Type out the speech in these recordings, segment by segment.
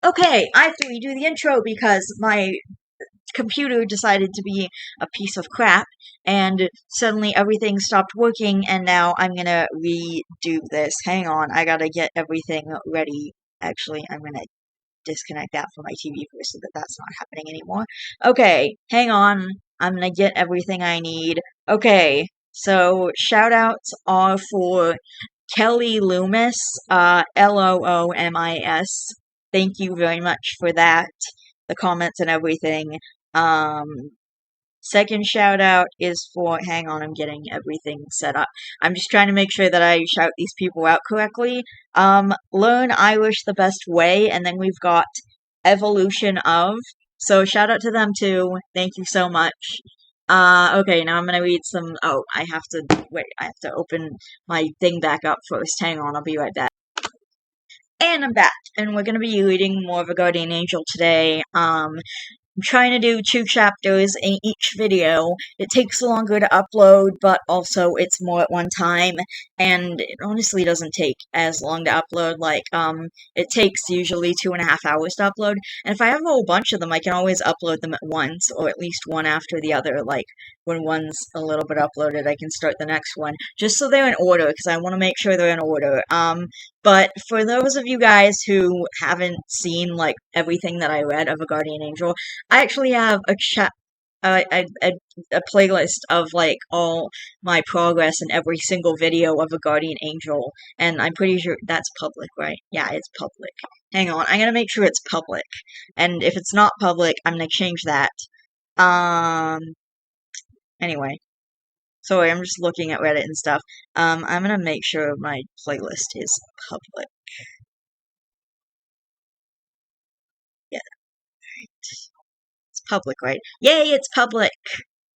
Okay, I have to redo the intro because my computer decided to be a piece of crap, and suddenly everything stopped working, and now I'm gonna redo this. Hang on, I gotta get everything ready. Actually, I'm gonna disconnect that from my TV first so that that's not happening anymore. Okay, hang on. I'm gonna get everything I need. Okay, so shoutouts are for Kelly Loomis, Loomis. Thank you very much for that, the comments and everything. Um, Second shout out is for, hang on, I'm getting everything set up. I'm just trying to make sure that I shout these people out correctly. Learn Irish the Best Way, and then we've got Evolution of. So shout out to them too. Thank you so much. Okay, now I'm gonna read some. Oh, I have to wait. I have to open my thing back up first. Hang on, I'll be right back. And I'm back, and we're gonna be reading more of a Guardian Angel today. I'm trying to do 2 chapters in each video. It takes longer to upload, but also it's more at one time, and it honestly doesn't take as long to upload. Like, it takes usually 2.5 hours to upload, and if I have a whole bunch of them, I can always upload them at once, or at least one after the other. Like, when one's a little bit uploaded, I can start the next one, just so they're in order, because I want to make sure they're in order. But for those of you guys who haven't seen, like, everything that I read of A Guardian Angel, I actually have a playlist of, like, all my progress in every single video of A Guardian Angel, and I'm pretty sure that's public, right? Yeah, it's public. Hang on, I'm gonna make sure it's public, and if it's not public, I'm gonna change that. Anyway. Sorry, I'm just looking at Reddit and stuff. I'm gonna make sure my playlist is public. Yeah, it's public, right? Yay, it's public!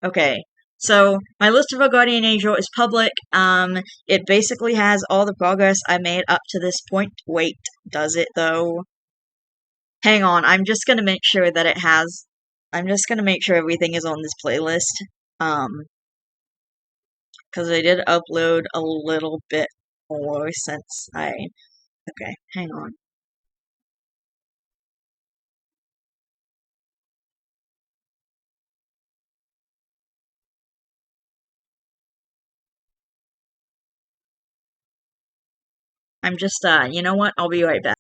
Okay, so my list of a Guardian Angel is public. It basically has all the progress I made up to this point. Wait, does it though? Hang on, I'm just gonna make sure that it has. I'm just gonna make sure everything is on this playlist. Because I did upload a little bit more since I. Okay, hang on. I'm just, you know what? I'll be right back.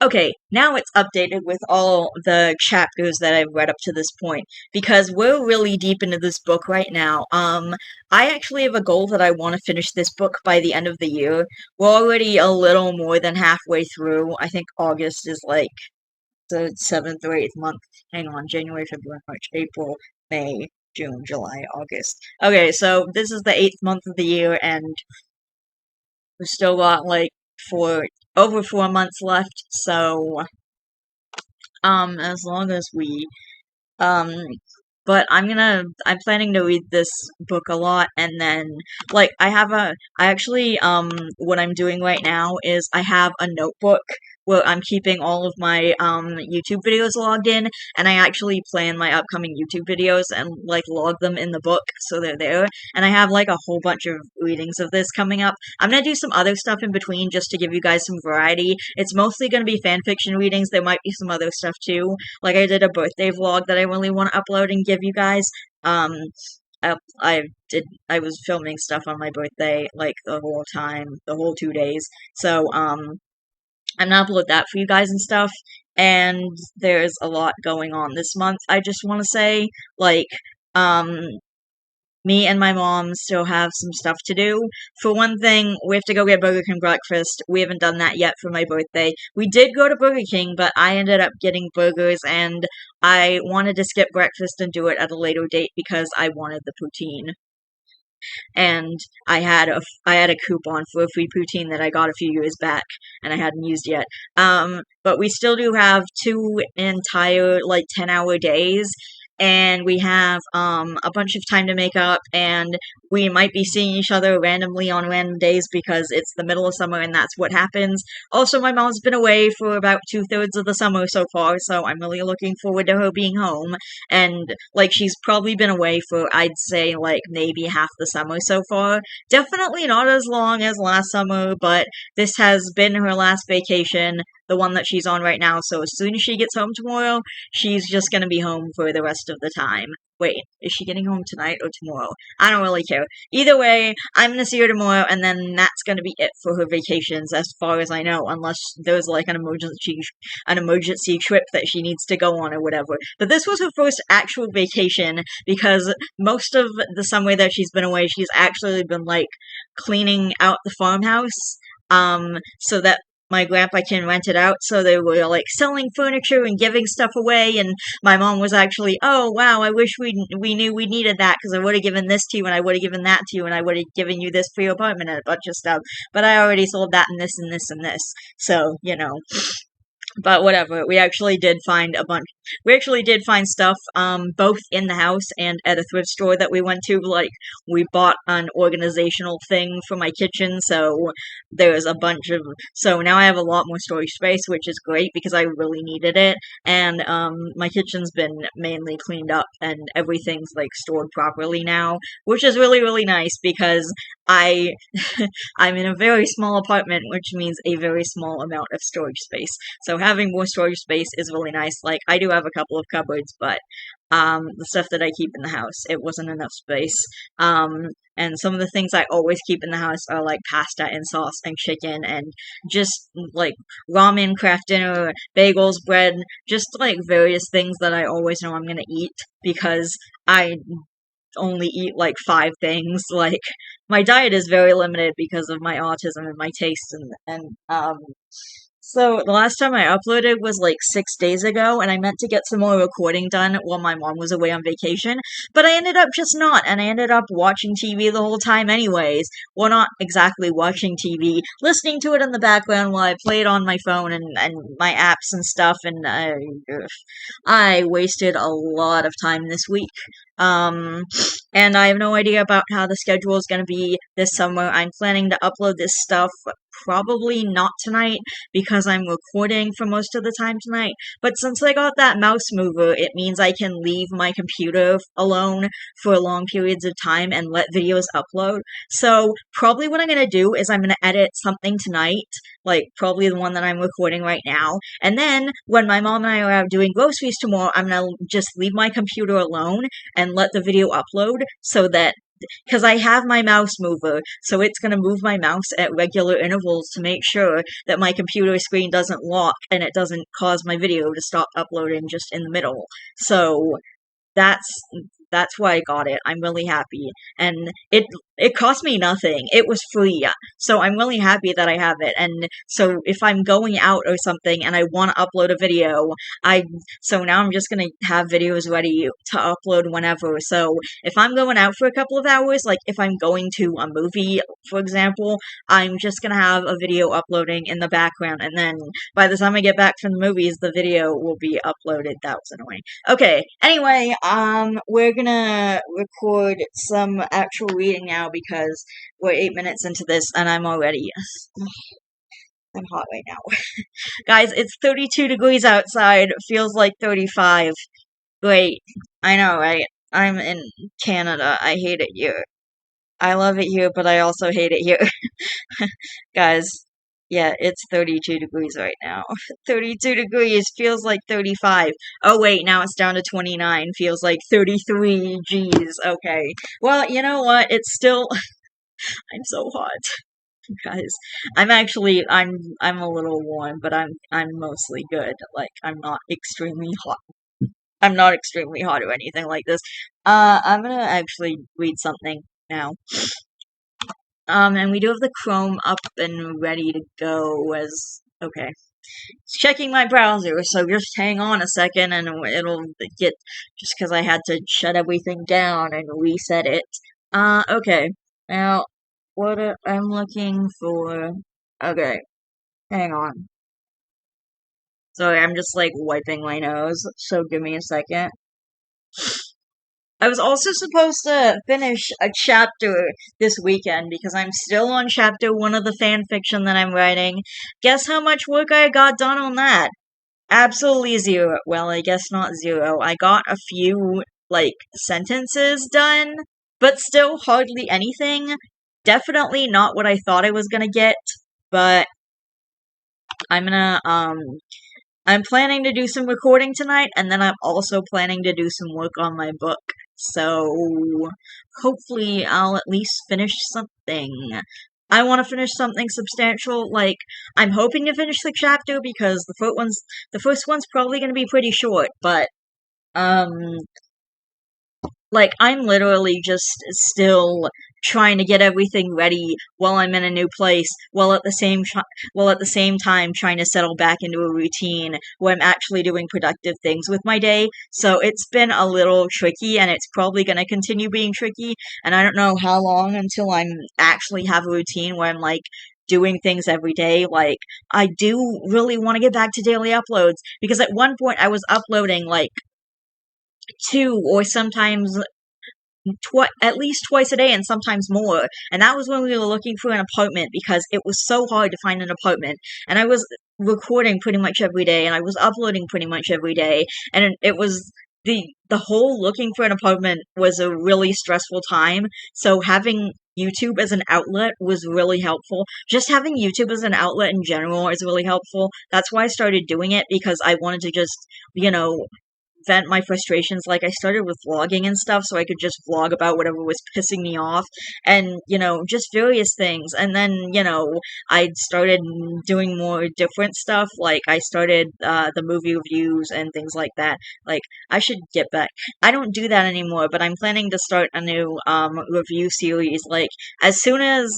Okay, now it's updated with all the chapters that I've read up to this point, because we're really deep into this book right now. I actually have a goal that I want to finish this book by the end of the year. We're already a little more than halfway through. I think August is, like, the 7th or 8th month. Hang on, January, February, March, April, May, June, July, August. Okay, so this is the 8th month of the year, and we've still got, like, over 4 months left, so, as long as we, um, but I'm planning to read this book a lot, and then, like, what I'm doing right now is I have a notebook where I'm keeping all of my, YouTube videos logged in, and I actually plan my upcoming YouTube videos and, like, log them in the book, so they're there, and I have, like, a whole bunch of readings of this coming up. I'm gonna do some other stuff in between just to give you guys some variety. It's mostly gonna be fanfiction readings, there might be some other stuff too. Like, I did a birthday vlog that I really want to upload and give you guys. Um, I was filming stuff on my birthday, like, the whole time, the whole 2 days. So, I'm gonna upload that for you guys and stuff. And there's a lot going on this month. I just want to say, like, um, me and my mom still have some stuff to do. For one thing, we have to go get Burger King breakfast. We haven't done that yet for my birthday. We did go to Burger King, but I ended up getting burgers, and I wanted to skip breakfast and do it at a later date because I wanted the poutine. And I had a coupon for a free poutine that I got a few years back, and I hadn't used yet. But we still do have 2 entire, like, 10-hour days, and we have, a bunch of time to make up, and we might be seeing each other randomly on random days because it's the middle of summer and that's what happens. Also, my mom's been away for about 2/3 of the summer so far, so I'm really looking forward to her being home. And, like, she's probably been away for, I'd say, like, maybe half the summer so far. Definitely not as long as last summer, but this has been her last vacation, the one that she's on right now, so as soon as she gets home tomorrow, she's just gonna be home for the rest of the time. Wait, is she getting home tonight or tomorrow? I don't really care. Either way, I'm gonna see her tomorrow, and then that's gonna be it for her vacations, as far as I know, unless there's like an emergency trip that she needs to go on or whatever. But this was her first actual vacation because most of the summer that she's been away, she's actually been like cleaning out the farmhouse, so that my grandpa can rent it out. So they were like selling furniture and giving stuff away, and my mom was actually, oh wow, I wish we knew we needed that because I would have given this to you and I would have given that to you and I would have given you this for your apartment and a bunch of stuff. But I already sold that and this and this and this. So, but whatever, we actually did find stuff, both in the house and at a thrift store that we went to. Like, we bought an organizational thing for my kitchen, so there's a bunch of, so now I have a lot more storage space, which is great because I really needed it. And, my kitchen's been mainly cleaned up and everything's, like, stored properly now, which is really, really nice because I, I'm in a very small apartment, which means a very small amount of storage space. So having more storage space is really nice. Like, I do have a couple of cupboards, but the stuff that I keep in the house, it wasn't enough space. And some of the things I always keep in the house are like pasta and sauce and chicken and just like ramen, craft dinner, bagels, bread, just like various things that I always know I'm gonna eat because I only eat like 5 things. Like, my diet is very limited because of my autism and my taste and so the last time I uploaded was like 6 days ago, and I meant to get some more recording done while my mom was away on vacation, but I ended up just not, and I ended up watching TV the whole time anyways. Well, not exactly watching TV, listening to it in the background while I played on my phone and my apps and stuff, and I wasted a lot of time this week. Um, and I have no idea about how the schedule is going to be this summer. I'm planning to upload this stuff probably not tonight because I'm recording for most of the time tonight. But since I got that mouse mover, it means I can leave my computer alone for long periods of time and let videos upload. So probably what I'm going to do is I'm going to edit something tonight, like probably the one that I'm recording right now. And then when my mom and I are out doing groceries tomorrow, I'm going to just leave my computer alone and let the video upload so that because I have my mouse mover, so it's going to move my mouse at regular intervals to make sure that my computer screen doesn't lock and it doesn't cause my video to stop uploading just in the middle. So that's that's why I got it. I'm really happy. And it cost me nothing. It was free. So I'm really happy that I have it. And so if I'm going out or something and I want to upload a video, I so now I'm just going to have videos ready to upload whenever. So if I'm going out for a couple of hours, like if I'm going to a movie, for example, I'm just going to have a video uploading in the background and then by the time I get back from the movies, the video will be uploaded. That was annoying. Okay, anyway, we're gonna record some actual reading now because we're 8 minutes into this and I'm already, I'm hot right now. Guys, it's 32 degrees outside, feels like 35. Great. I know, right? I'm in Canada. I hate it here. I love it here, but I also hate it here. Guys, yeah, it's 32 degrees right now. 32 degrees feels like 35. Oh wait, now it's down to 29. Feels like 33. Jeez. Okay. Well, you know what? It's still I'm so hot, guys. I'm a little warm, but I'm mostly good. Like I'm not extremely hot. I'm not extremely hot or anything like this. I'm gonna actually read something now. And we do have the Chrome up and ready to go as, okay. It's checking my browser, so just hang on a second and it'll get, just because I had to shut everything down and reset it. Okay. Now, I'm looking for, okay, hang on. Sorry, I'm just like wiping my nose, so give me a second. I was also supposed to finish a chapter this weekend because I'm still on chapter 1 of the fan fiction that I'm writing. Guess how much work I got done on that? Absolutely zero. Well, I guess not zero. I got a few, like, sentences done, but still hardly anything. Definitely not what I thought I was gonna get, but I'm gonna, I'm planning to do some recording tonight, and then I'm also planning to do some work on my book. So, hopefully I'll at least finish something. I want to finish something substantial, like, I'm hoping to finish the chapter because the first one's probably going to be pretty short, but, um, like, I'm literally just still trying to get everything ready while I'm in a new place, while at the same time trying to settle back into a routine where I'm actually doing productive things with my day. So it's been a little tricky, and it's probably going to continue being tricky, and I don't know how long until I'm actually have a routine where I'm, like, doing things every day. Like, I do really want to get back to daily uploads, because at one point I was uploading, like, two or sometimes at least twice a day and sometimes more. And that was when we were looking for an apartment because it was so hard to find an apartment. And I was recording pretty much every day, and I was uploading pretty much every day. And it was the whole looking for an apartment was a really stressful time. So having YouTube as an outlet was really helpful. Just having YouTube as an outlet in general is really helpful. That's why I started doing it, because I wanted to just, vent my frustrations. Like, I started with vlogging and stuff so I could just vlog about whatever was pissing me off, and, just various things. And then, I started doing more different stuff. Like, I started the movie reviews and things like that. Like, I should get back. I don't do that anymore, but I'm planning to start a new review series, like, as soon as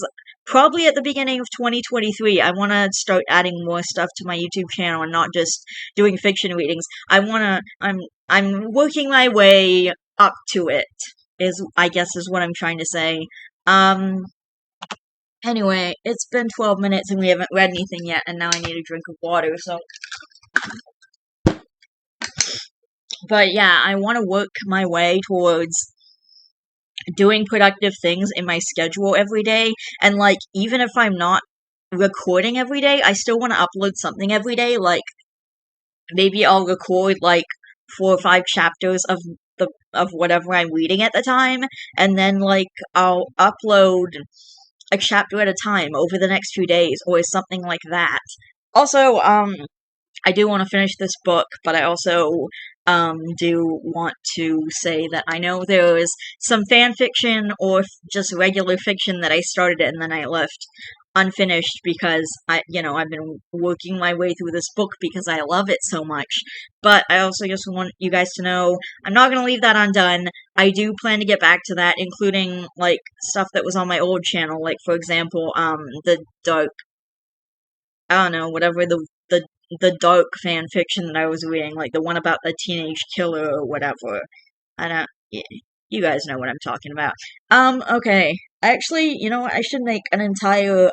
probably at the beginning of 2023. I want to start adding more stuff to my YouTube channel and not just doing fiction readings. I'm working my way up to it, is, I guess, is what I'm trying to say. Um, anyway, it's been 12 minutes and we haven't read anything yet, and now I need a drink of water, so. But yeah, I want to work my way towards doing productive things in my schedule every day, and, like, even if I'm not recording every day, I still want to upload something every day. Like, maybe I'll record, like, 4 or 5 chapters of whatever I'm reading at the time, and then, like, I'll upload a chapter at a time over the next few days, or something like that. Also, I do want to finish this book, but I also do want to say that I know there is some fan fiction or just regular fiction that I started and then I left unfinished because I've been working my way through this book because I love it so much. But I also just want you guys to know I'm not gonna leave that undone. I do plan to get back to that, including, like, stuff that was on my old channel, like, for example, the dark, I don't know, whatever the dark fan fiction that I was reading, like the one about the teenage killer or whatever. I don't. You guys know what I'm talking about. Okay. Actually, you know what? I should make an entire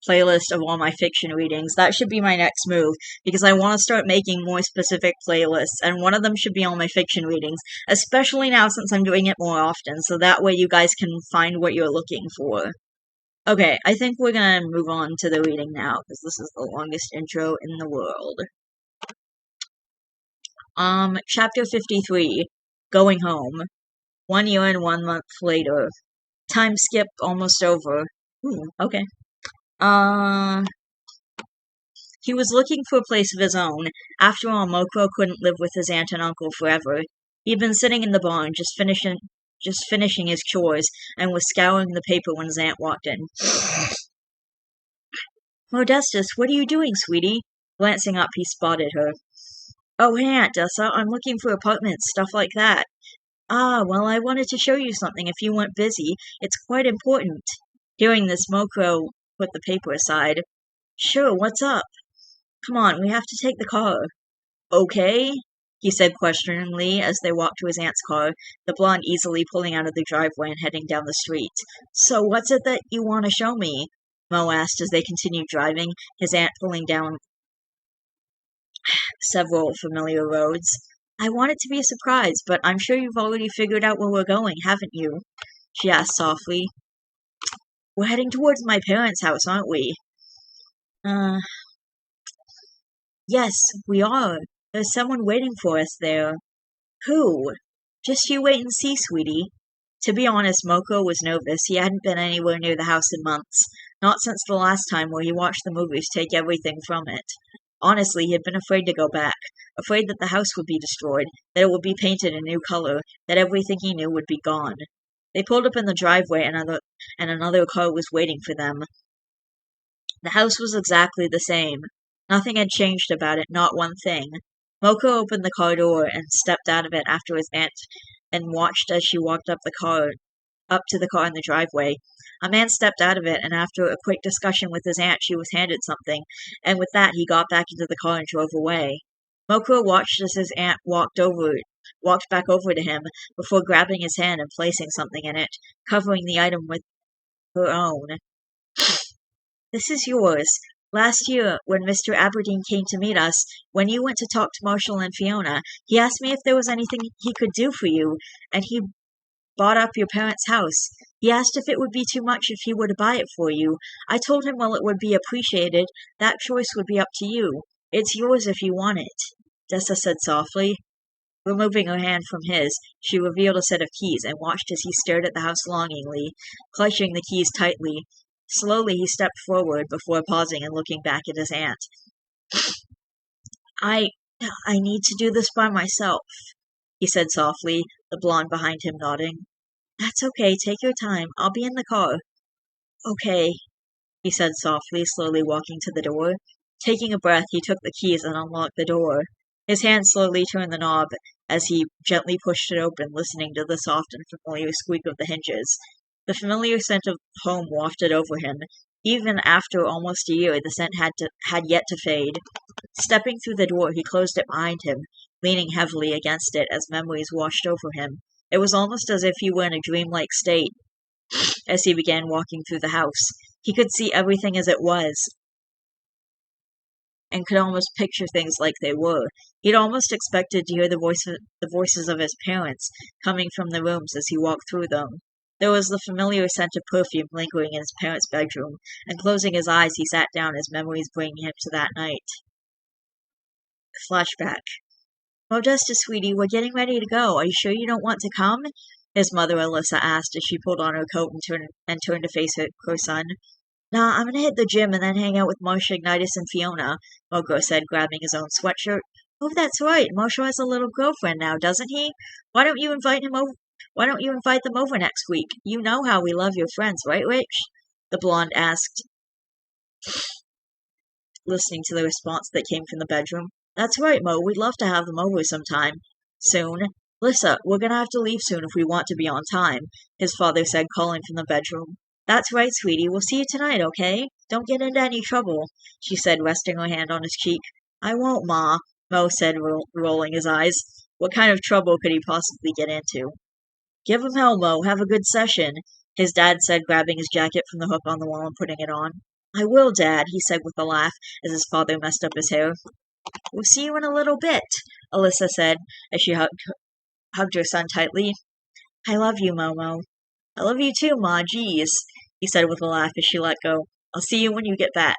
playlist of all my fiction readings. That should be my next move, because I want to start making more specific playlists, and one of them should be all my fiction readings, especially now since I'm doing it more often, so that way you guys can find what you're looking for. Okay, I think we're gonna move on to the reading now, because this is the longest intro in the world. Chapter 53, Going Home. 1 year and 1 month later. Time skip almost over. Ooh, okay. He was looking for a place of his own. After all, Mokro couldn't live with his aunt and uncle forever. He'd been sitting in the barn, just finishing his chores, and was scouring the paper when his aunt walked in. Modestus, what are you doing, sweetie? Glancing up, he spotted her. Oh, hey, Aunt Dessa, I'm looking for apartments, stuff like that. Ah, well, I wanted to show you something if you weren't busy. It's quite important. Hearing this, Mokro put the paper aside. Sure, what's up? Come on, we have to take the car. Okay, he said questioningly as they walked to his aunt's car, the blonde easily pulling out of the driveway and heading down the street. So what's it that you want to show me? Mo asked as they continued driving, his aunt pulling down several familiar roads. I want it to be a surprise, but I'm sure you've already figured out where we're going, haven't you? She asked softly. We're heading towards my parents' house, aren't we? Uh, yes, we are. There's someone waiting for us there. Who? Just you wait and see, sweetie. To be honest, Moko was nervous. He hadn't been anywhere near the house in months. Not since the last time where he watched the movies take everything from it. Honestly, he had been afraid to go back. Afraid that the house would be destroyed, that it would be painted a new color, that everything he knew would be gone. They pulled up in the driveway and another car was waiting for them. The house was exactly the same. Nothing had changed about it, not one thing. Moko opened the car door and stepped out of it after his aunt and watched as she walked up to the car in the driveway. A man stepped out of it, and after a quick discussion with his aunt, she was handed something, and with that he got back into the car and drove away. Moko watched as his aunt walked back over to him before grabbing his hand and placing something in it, covering the item with her own. This is yours. Last year, when Mr. Aberdeen came to meet us, when you went to talk to Marshall and Fiona, he asked me if there was anything he could do for you, and he bought up your parents' house. He asked if it would be too much if he were to buy it for you. I told him while it would be appreciated, that choice would be up to you. It's yours if you want it, Dessa said softly. Removing her hand from his, she revealed a set of keys and watched as he stared at the house longingly, clutching the keys tightly. Slowly he stepped forward before pausing and looking back at his aunt. I need to do this by myself, he said softly, the blonde behind him nodding. That's okay, take your time. I'll be in the car. Okay, he said softly, slowly walking to the door. Taking a breath, he took the keys and unlocked the door. His hand slowly turned the knob as he gently pushed it open, listening to the soft and familiar squeak of the hinges. The familiar scent of home wafted over him. Even after almost a year, the scent had yet to fade. Stepping through the door, he closed it behind him, leaning heavily against it as memories washed over him. It was almost as if he were in a dreamlike state as he began walking through the house. He could see everything as it was, and could almost picture things like they were. He'd almost expected to hear the voices of his parents coming from the rooms as he walked through them. There was the familiar scent of perfume lingering in his parents' bedroom, and closing his eyes, he sat down as memories bringing him to that night. Flashback. Modesta, sweetie, we're getting ready to go. Are you sure you don't want to come? His mother, Alyssa, asked as she pulled on her coat and turned to face her son. Nah, I'm gonna hit the gym and then hang out with Marcia, Ignitus, and Fiona, Moko said, grabbing his own sweatshirt. Oh, that's right. Marshall has a little girlfriend now, doesn't he? Why don't you invite them over next week? You know how we love your friends, right, Rich? The blonde asked, listening to the response that came from the bedroom. That's right, Mo. We'd love to have them over sometime. Soon. Lissa, we're gonna have to leave soon if we want to be on time, his father said, calling from the bedroom. That's right, sweetie. We'll see you tonight, okay? Don't get into any trouble, she said, resting her hand on his cheek. I won't, Ma, Mo said, rolling his eyes. What kind of trouble could he possibly get into? Give him hell, Mo. Have a good session, his dad said, grabbing his jacket from the hook on the wall and putting it on. I will, Dad, he said with a laugh as his father messed up his hair. We'll see you in a little bit, Alyssa said as she hugged her son tightly. I love you, Momo. I love you too, Ma, geez, he said with a laugh as she let go. I'll see you when you get back,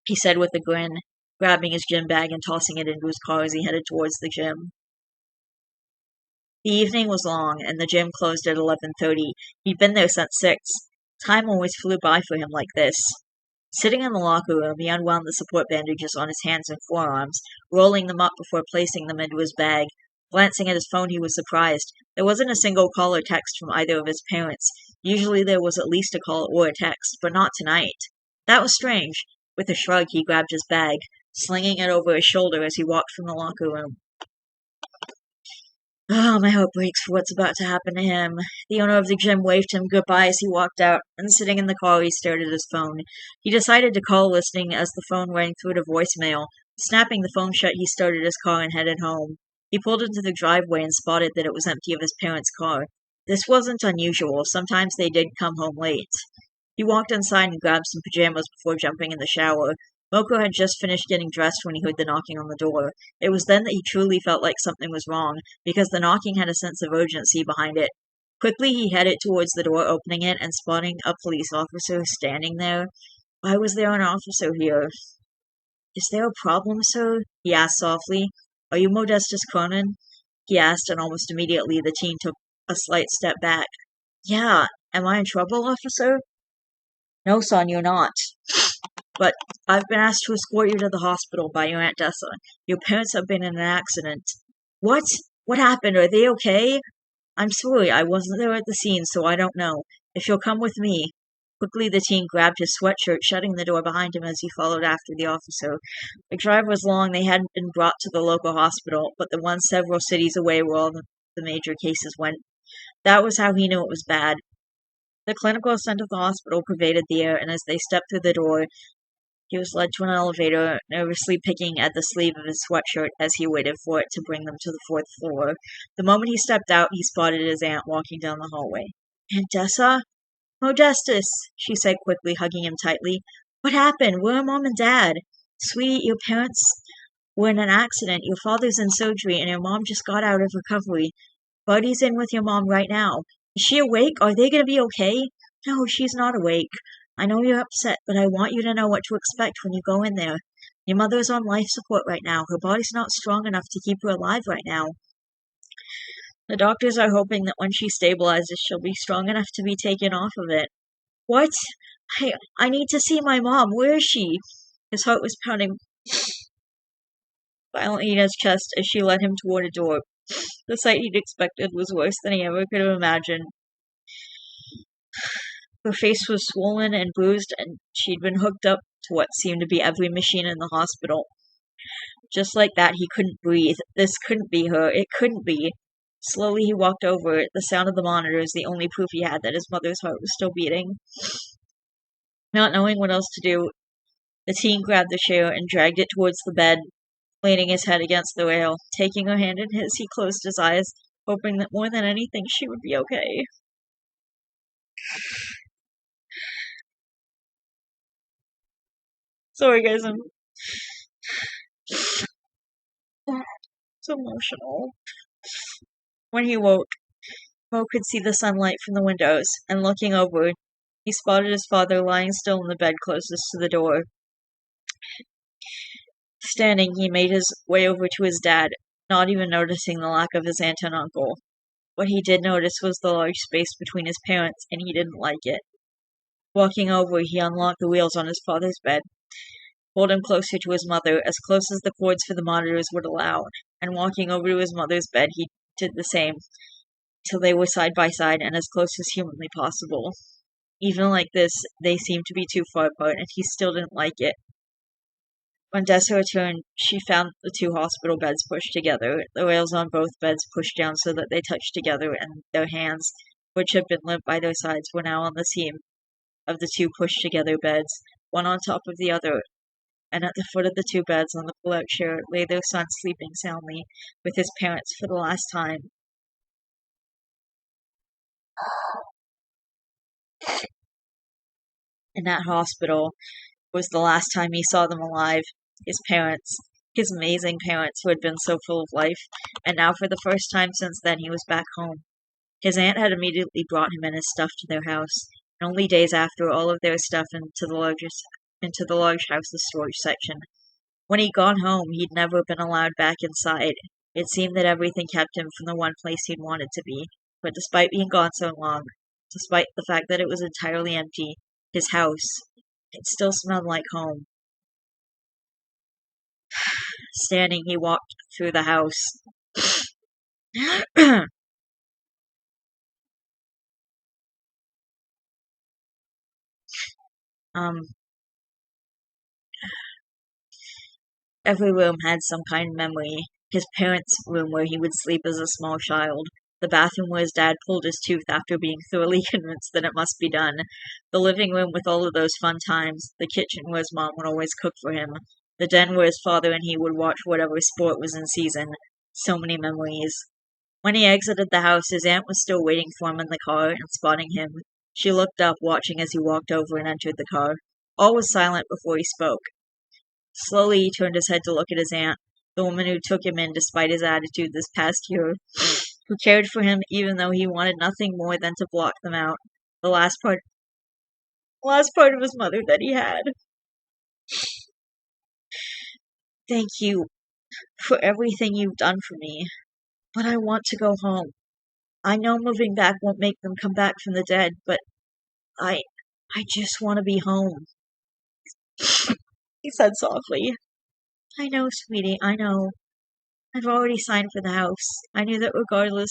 he said with a grin, grabbing his gym bag and tossing it into his car as he headed towards the gym. The evening was long, and the gym closed at 11:30. He'd been there since 6. Time always flew by for him like this. Sitting in the locker room, he unwound the support bandages on his hands and forearms, rolling them up before placing them into his bag. Glancing at his phone, he was surprised. There wasn't a single call or text from either of his parents. Usually there was at least a call or a text, but not tonight. That was strange. With a shrug, he grabbed his bag, slinging it over his shoulder as he walked from the locker room. Oh, my heart breaks for what's about to happen to him. The owner of the gym waved him goodbye as he walked out, and sitting in the car, he stared at his phone. He decided to call, listening as the phone rang through to voicemail. Snapping the phone shut, he started his car and headed home. He pulled into the driveway and spotted that it was empty of his parents' car. This wasn't unusual. Sometimes they did come home late. He walked inside and grabbed some pajamas before jumping in the shower, Moko had just finished getting dressed when he heard the knocking on the door. It was then that he truly felt like something was wrong, because the knocking had a sense of urgency behind it. Quickly he headed towards the door, opening it, and spotting a police officer standing there. Why was there an officer here? Is there a problem, sir? He asked softly. Are you Modestus Cronin? He asked, and almost immediately the teen took a slight step back. Yeah, am I in trouble, officer? No, son, you're not. But I've been asked to escort you to the hospital by your Aunt Dessa. Your parents have been in an accident. What? What happened? Are they okay? I'm sorry, I wasn't there at the scene, so I don't know. If you'll come with me. Quickly the teen grabbed his sweatshirt, shutting the door behind him as he followed after the officer. The drive was long. They hadn't been brought to the local hospital, but the one several cities away where all the major cases went. That was how he knew it was bad. The clinical scent of the hospital pervaded the air, and as they stepped through the door, he was led to an elevator, nervously picking at the sleeve of his sweatshirt as he waited for it to bring them to the fourth floor. The moment he stepped out, he spotted his aunt walking down the hallway. Aunt Dessa? Modestus, she said quickly, hugging him tightly. What happened? Where are Mom and Dad? Sweetie, your parents were in an accident. Your father's in surgery, and your mom just got out of recovery. Buddy's in with your mom right now. Is she awake? Are they going to be okay? No, she's not awake. I know you're upset, but I want you to know what to expect when you go in there. Your mother's on life support right now. Her body's not strong enough to keep her alive right now. The doctors are hoping that when she stabilizes, she'll be strong enough to be taken off of it. What? I need to see my mom. Where is she? His heart was pounding violently in his chest as she led him toward a door. The sight he'd expected was worse than he ever could have imagined. Her face was swollen and bruised, and she'd been hooked up to what seemed to be every machine in the hospital. Just like that, he couldn't breathe. This couldn't be her. It couldn't be. Slowly he walked over. The sound of the monitors, the only proof he had that his mother's heart was still beating. Not knowing what else to do, the teen grabbed the chair and dragged it towards the bed, leaning his head against the rail. Taking her hand in his, he closed his eyes, hoping that more than anything she would be okay. Sorry, guys, I'm so emotional. When he woke, Mo could see the sunlight from the windows, and looking over, he spotted his father lying still in the bed closest to the door. Standing, he made his way over to his dad, not even noticing the lack of his aunt and uncle. What he did notice was the large space between his parents, and he didn't like it. Walking over, he unlocked the wheels on his father's bed, pulled him closer to his mother, as close as the cords for the monitors would allow, and walking over to his mother's bed, he did the same, till they were side by side and as close as humanly possible. Even like this, they seemed to be too far apart, and he still didn't like it. When Dessa returned, she found the two hospital beds pushed together, the rails on both beds pushed down so that they touched together, and their hands, which had been limp by their sides, were now on the seam of the two pushed-together beds, one on top of the other, and at the foot of the two beds on the pull-out chair lay their son sleeping soundly with his parents for the last time. In that hospital was the last time he saw them alive. His parents, his amazing parents who had been so full of life, and now for the first time since then he was back home. His aunt had immediately brought him and his stuff to their house, and only days after all of their stuff into the large house's storage section. When he'd gone home, he'd never been allowed back inside. It seemed that everything kept him from the one place he'd wanted to be, but despite being gone so long, despite the fact that it was entirely empty, his house, it still smelled like home. Standing, he walked through the house. Every room had some kind of memory. His parents' room where he would sleep as a small child. The bathroom where his dad pulled his tooth after being thoroughly convinced that it must be done. The living room with all of those fun times. The kitchen where his mom would always cook for him. The den where his father and he would watch whatever sport was in season. So many memories. When he exited the house, his aunt was still waiting for him in the car, and spotting him, she looked up, watching as he walked over and entered the car. All was silent before he spoke. Slowly, he turned his head to look at his aunt, the woman who took him in despite his attitude this past year, who cared for him even though he wanted nothing more than to block them out. The last part of his mother that he had. Thank you for everything you've done for me, but I want to go home. I know moving back won't make them come back from the dead, but I I just want to be home, he said softly. I know, sweetie, I know. I've already signed for the house. I knew that regardless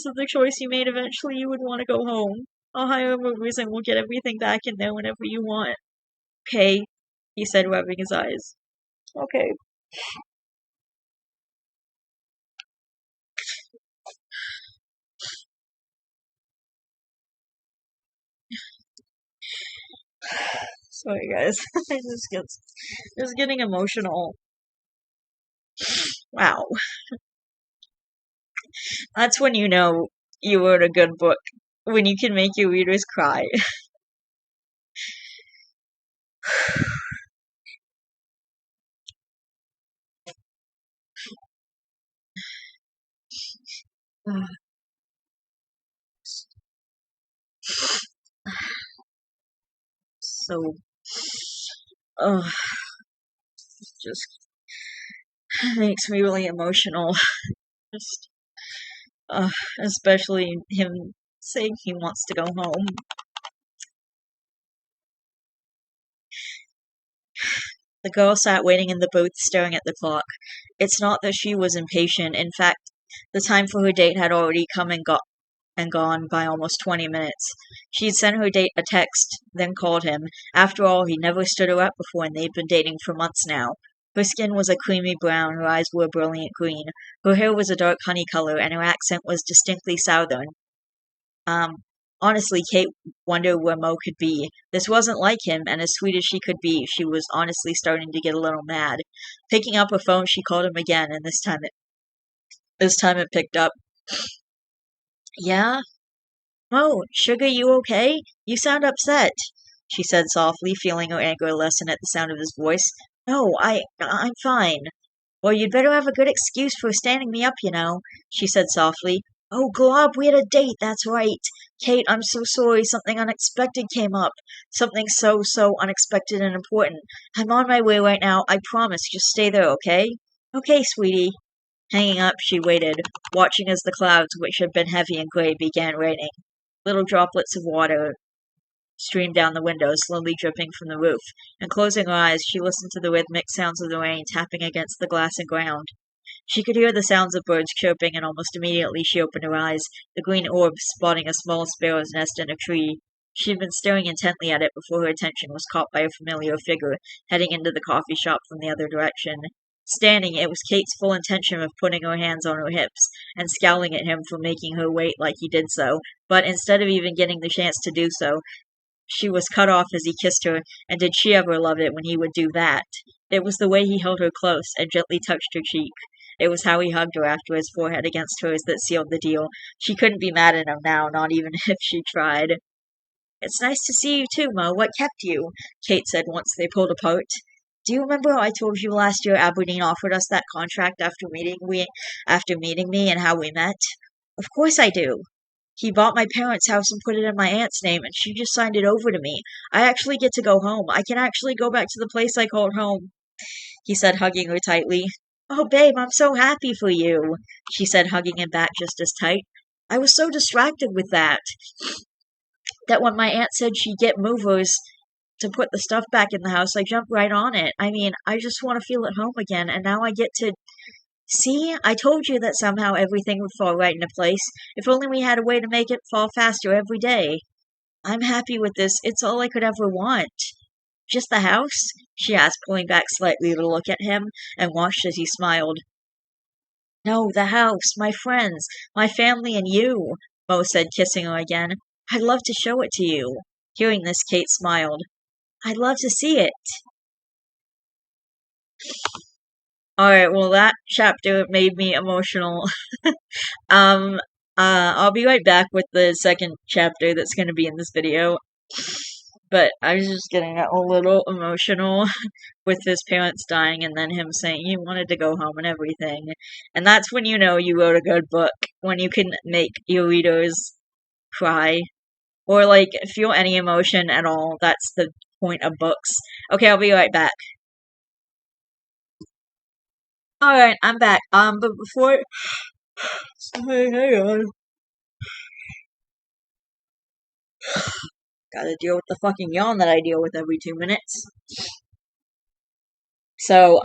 of the choice you made, eventually you would want to go home. I'll hire movers and we'll get everything back in there whenever you want. Okay, he said, rubbing his eyes. Okay. Sorry, guys. I just getting emotional. Wow. That's when you know you wrote a good book. When you can make your readers cry. So, uh, just makes me really emotional. Just, uh, especially him saying he wants to go home. The girl sat waiting in the booth, staring at the clock. It's not that she was impatient. In fact, the time for her date had already come and gone by almost 20 minutes. She'd sent her date a text, then called him. After all, he never stood her up before, and they'd been dating for months now. Her skin was a creamy brown, her eyes were a brilliant green. Her hair was a dark honey color, and her accent was distinctly southern. Um, Honestly, Kate wondered where Mo could be. This wasn't like him, and as sweet as she could be, she was honestly starting to get a little mad. Picking up her phone, she called him again, and this time it picked up. Yeah? Mo, sugar, you okay? You sound upset, she said softly, feeling her anger lessen at the sound of his voice. No, I'm fine. Well, you'd better have a good excuse for standing me up, she said softly. Oh, Glob, we had a date, that's right. Kate, I'm so sorry, something unexpected came up. Something so unexpected and important. I'm on my way right now, I promise. Just stay there, okay? Okay, sweetie. Hanging up, she waited, watching as the clouds, which had been heavy and gray, began raining. Little droplets of water streamed down the window, slowly dripping from the roof, and closing her eyes, she listened to the rhythmic sounds of the rain tapping against the glass and ground. She could hear the sounds of birds chirping, and almost immediately she opened her eyes, the green orb spotting a small sparrow's nest in a tree. She had been staring intently at it before her attention was caught by a familiar figure heading into the coffee shop from the other direction. Standing, it was Kate's full intention of putting her hands on her hips and scowling at him for making her wait like he did so, but instead of even getting the chance to do so, she was cut off as he kissed her, and did she ever love it when he would do that? It was the way he held her close and gently touched her cheek. It was how he hugged her after his forehead against hers that sealed the deal. She couldn't be mad at him now, not even if she tried. It's nice to see you too, Mo. What kept you? Kate said once they pulled apart. Do you remember how I told you last year Aberdeen offered us that contract after meeting me and how we met? Of course I do. He bought my parents' house and put it in my aunt's name, and she just signed it over to me. I actually get to go home. I can actually go back to the place I called home, he said, hugging her tightly. Oh, babe, I'm so happy for you, she said, hugging him back just as tight. I was so distracted with that when my aunt said she'd get movers to put the stuff back in the house, I jumped right on it. I mean, I just want to feel at home again, and now I get to. See, I told you that somehow everything would fall right into place. If only we had a way to make it fall faster every day. I'm happy with this. It's all I could ever want. Just the house? She asked, pulling back slightly to look at him, and watched as he smiled. No, the house, my friends, my family, and you, Mo said, kissing her again. I'd love to show it to you. Hearing this, Kate smiled. I'd love to see it. Alright, well, that chapter made me emotional. Um, I'll be right back with the second chapter that's going to be in this video. But I was just getting a little emotional with his parents dying and then him saying he wanted to go home and everything. And that's when you know you wrote a good book, when you can make your readers cry or like feel any emotion at all. That's the point of books. Okay, I'll be right back. Alright, I'm back. But before hang on. Gotta deal with the fucking yawn that I deal with every 2 minutes. So,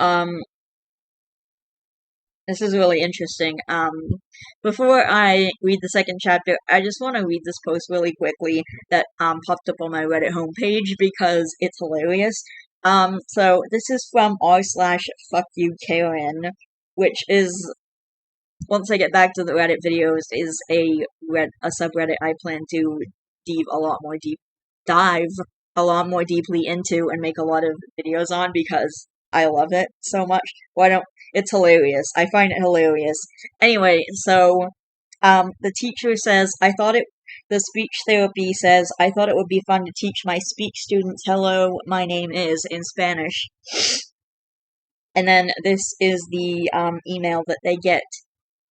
this is really interesting. Before I read the second chapter, I just want to read this post really quickly that popped up on my Reddit homepage because it's hilarious. So this is from r/fuckyoukaren, which is, once I get back to the Reddit videos, is a subreddit I plan to dive a lot more deeply into and make a lot of videos on because I love it so much. It's hilarious. I find it hilarious. Anyway, so the teacher says, the speech therapy says, I thought it would be fun to teach my speech students hello, my name is in Spanish. And then this is the email that they get.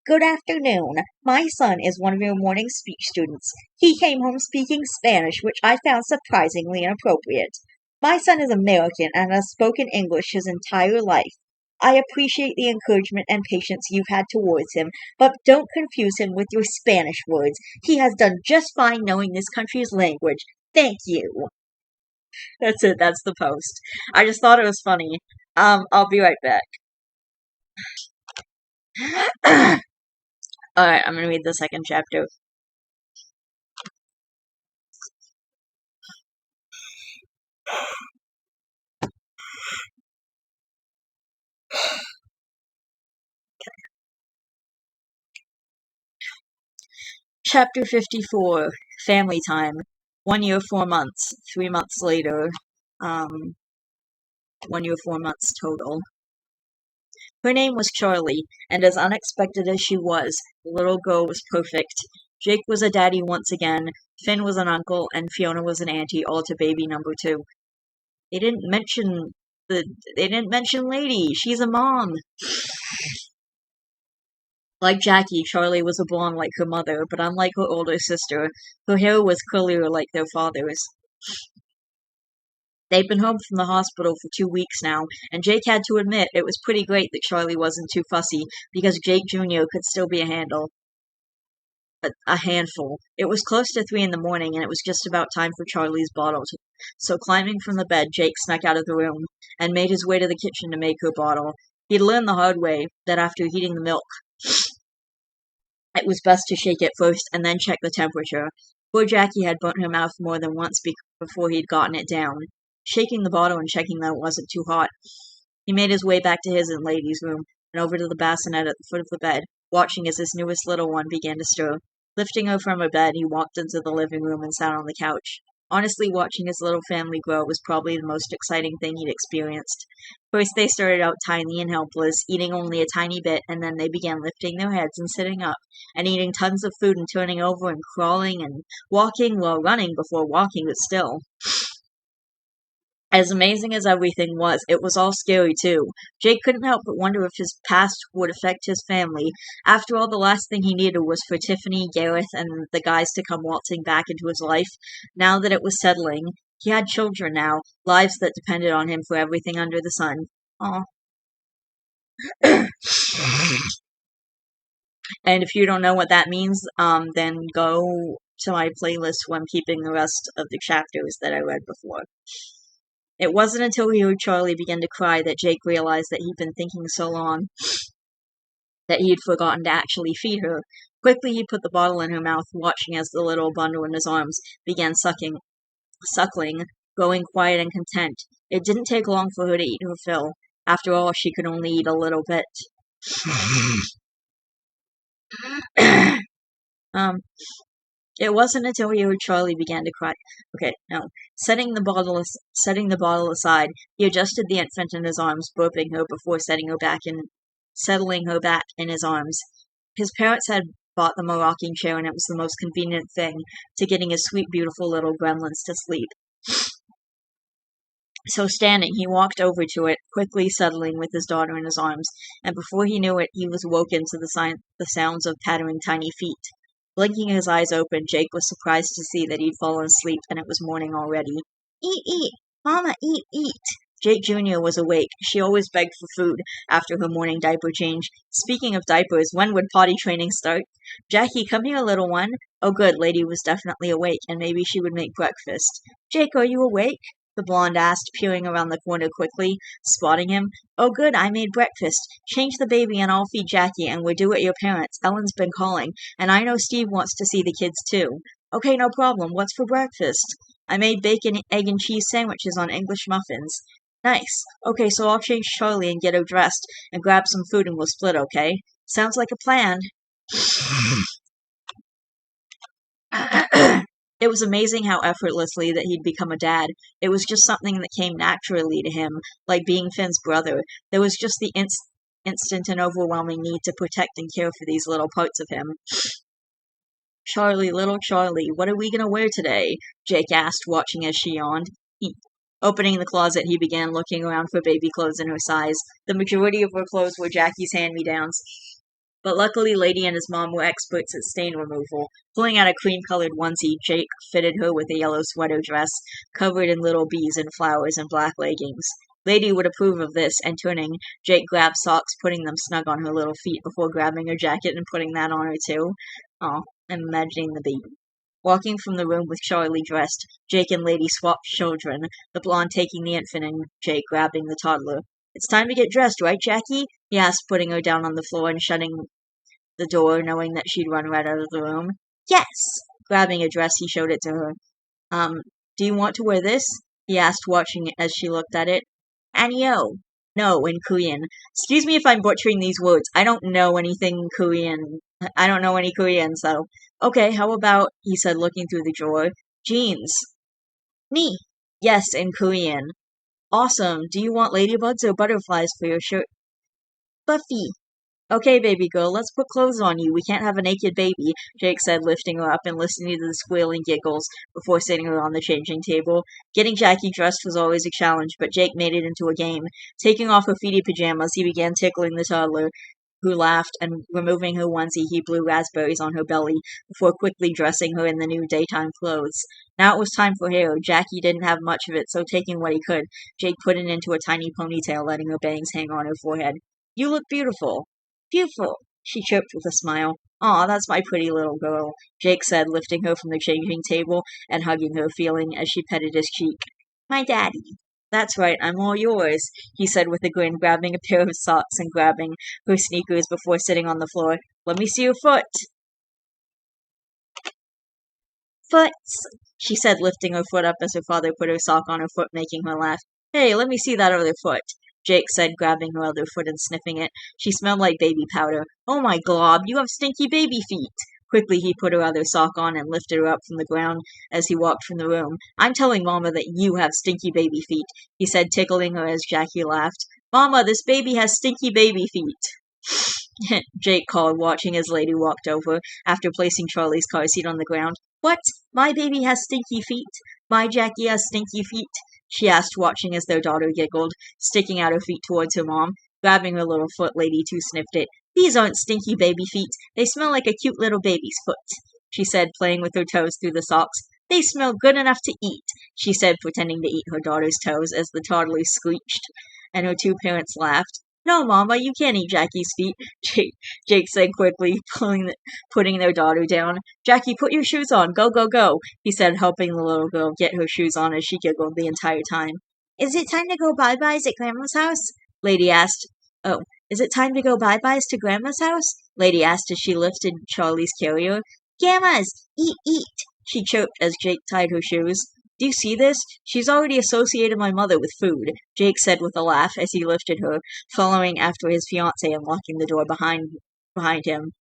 Good afternoon. My son is one of your morning speech students. He came home speaking Spanish, which I found surprisingly inappropriate. My son is American and has spoken English his entire life. I appreciate the encouragement and patience you've had towards him, but don't confuse him with your Spanish words. He has done just fine knowing this country's language. Thank you. That's it, that's the post. I just thought it was funny. I'll be right back. Alright, I'm gonna read the second chapter. Chapter 54, Family Time. 1 year, 4 months. 3 months later. 1 year, 4 months total. Her name was Charlie, and as unexpected as she was, the little girl was perfect. Jake was a daddy once again, Finn was an uncle, and Fiona was an auntie, all to baby number 2. They didn't mention Lady. She's a mom. Like Jackie, Charlie was a blonde like her mother, but unlike her older sister, her hair was curlier like their father's. They'd been home from the hospital for 2 weeks now, and Jake had to admit it was pretty great that Charlie wasn't too fussy, because Jake Jr. could still be a handful. It was close to 3 in the morning, and it was just about time for Charlie's bottle. So climbing from the bed, Jake snuck out of the room, and made his way to the kitchen to make her bottle. He'd learned the hard way that after heating the milk, it was best to shake it first and then check the temperature. Poor Jackie had burnt her mouth more than once before he'd gotten it down. Shaking the bottle and checking that it wasn't too hot. He made his way back to his and Lady's room and over to the bassinet at the foot of the bed, watching as his newest little one began to stir. Lifting her from her bed, he walked into the living room and sat on the couch. Honestly, watching his little family grow was probably the most exciting thing he'd experienced. First, they started out tiny and helpless, eating only a tiny bit, and then they began lifting their heads and sitting up, and eating tons of food and turning over and crawling and walking, well, running before walking, but still. As amazing as everything was, it was all scary too. Jake couldn't help but wonder if his past would affect his family. After all, the last thing he needed was for Tiffany, Gareth, and the guys to come waltzing back into his life. Now that it was settling, he had children now, lives that depended on him for everything under the sun. Aw. And if you don't know what that means, then go to my playlist where I'm keeping the rest of the chapters that I read before. It wasn't until he heard Charlie begin to cry that Jake realized that he'd been thinking so long that he'd forgotten to actually feed her. Quickly he put the bottle in her mouth, watching as the little bundle in his arms began suckling, growing quiet and content. It didn't take long for her to eat her fill. After all, she could only eat a little bit. It wasn't until he heard Charlie began to cry. Okay, no. Setting the bottle aside, he adjusted the infant in his arms, burping her before settling her back in his arms. His parents had bought them a rocking chair, and it was the most convenient thing to getting his sweet, beautiful little gremlins to sleep. So standing, he walked over to it, quickly settling with his daughter in his arms, and before he knew it, he was woken to the sounds of pattering tiny feet. Blinking his eyes open, Jake was surprised to see that he'd fallen asleep and it was morning already. Eat, eat! Mama, eat, eat! Jake Jr. was awake. She always begged for food after her morning diaper change. Speaking of diapers, when would potty training start? Jackie, come here, little one. Oh good, Lady was definitely awake, and maybe she would make breakfast. Jake, are you awake? The blonde asked, peering around the corner quickly, spotting him. Oh good, I made breakfast. Change the baby and I'll feed Jackie, and we're due at your parents'. Ellen's been calling, and I know Steve wants to see the kids too. Okay, no problem. What's for breakfast? I made bacon, egg, and cheese sandwiches on English muffins. Nice. Okay, so I'll change Charlie and get her dressed and grab some food and we'll split, okay? Sounds like a plan. It was amazing how effortlessly that he'd become a dad. It was just something that came naturally to him, like being Finn's brother. There was just the instant and overwhelming need to protect and care for these little parts of him. Charlie, little Charlie, what are we gonna wear today? Jake asked, watching as she yawned. Opening the closet, he began looking around for baby clothes in her size. The majority of her clothes were Jackie's hand-me-downs, but luckily Lady and his mom were experts at stain removal. Pulling out a cream-colored onesie, Jake fitted her with a yellow sweater dress, covered in little bees and flowers and black leggings. Lady would approve of this, and turning, Jake grabbed socks, putting them snug on her little feet before grabbing her jacket and putting that on her too. Oh, I'm imagining the baby. Walking from the room with Charlie dressed, Jake and Lady swapped children, the blonde taking the infant and Jake grabbing the toddler. It's time to get dressed, right, Jackie? He asked, putting her down on the floor and shutting the door, knowing that she'd run right out of the room. Yes! Grabbing a dress, he showed it to her. Do you want to wear this? He asked, watching it as she looked at it. Annyeong. No, in Korean. Excuse me if I'm butchering these words. I don't know anything Korean. I don't know any Korean, so. Okay, how about, he said, looking through the drawer, jeans. Ni. Yes, in Korean. Awesome. Do you want ladybugs or butterflies for your shirt? Buffy. Okay, baby girl, let's put clothes on you. We can't have a naked baby, Jake said, lifting her up and listening to the squealing giggles before sitting her on the changing table. Getting Jackie dressed was always a challenge, but Jake made it into a game. Taking off her feety pajamas, he began tickling the toddler, who laughed, and removing her onesie, he blew raspberries on her belly before quickly dressing her in the new daytime clothes. Now it was time for hair. Jackie didn't have much of it, so taking what he could, Jake put it into a tiny ponytail, letting her bangs hang on her forehead. You look beautiful. Beautiful, she chirped with a smile. Aw, that's my pretty little girl, Jake said, lifting her from the changing table and hugging her, feeling as she petted his cheek. My daddy. That's right, I'm all yours, he said with a grin, grabbing a pair of socks and grabbing her sneakers before sitting on the floor. Let me see your foot. Foots, she said, lifting her foot up as her father put her sock on her foot, making her laugh. Hey, let me see that other foot, Jake said, grabbing her other foot and sniffing it. She smelled like baby powder. Oh my glob, you have stinky baby feet. Quickly he put her other sock on and lifted her up from the ground as he walked from the room. I'm telling Mama that you have stinky baby feet, he said, tickling her as Jackie laughed. Mama, this baby has stinky baby feet. Jake called, watching as Lady walked over, after placing Charlie's car seat on the ground. What? My baby has stinky feet? My Jackie has stinky feet? She asked, watching as their daughter giggled, sticking out her feet towards her mom. Grabbing her little foot, Lady too sniffed it. These aren't stinky baby feet. They smell like a cute little baby's foot, she said, playing with her toes through the socks. They smell good enough to eat, she said, pretending to eat her daughter's toes as the toddler screeched, and her two parents laughed. No, Mama, you can't eat Jackie's feet, Jake said quickly, putting their daughter down. Jackie, put your shoes on. Go, go, go, he said, helping the little girl get her shoes on as she giggled the entire time. Is it time to go bye-byes at Grandma's house? Lady asked. Oh, is it time to go bye-byes to Grandma's house? Lady asked as she lifted Charlie's carrier. Grandma's! Eat, eat! She chirped as Jake tied her shoes. Do you see this? She's already associated my mother with food, Jake said with a laugh as he lifted her, following after his fiancée and locking the door behind him.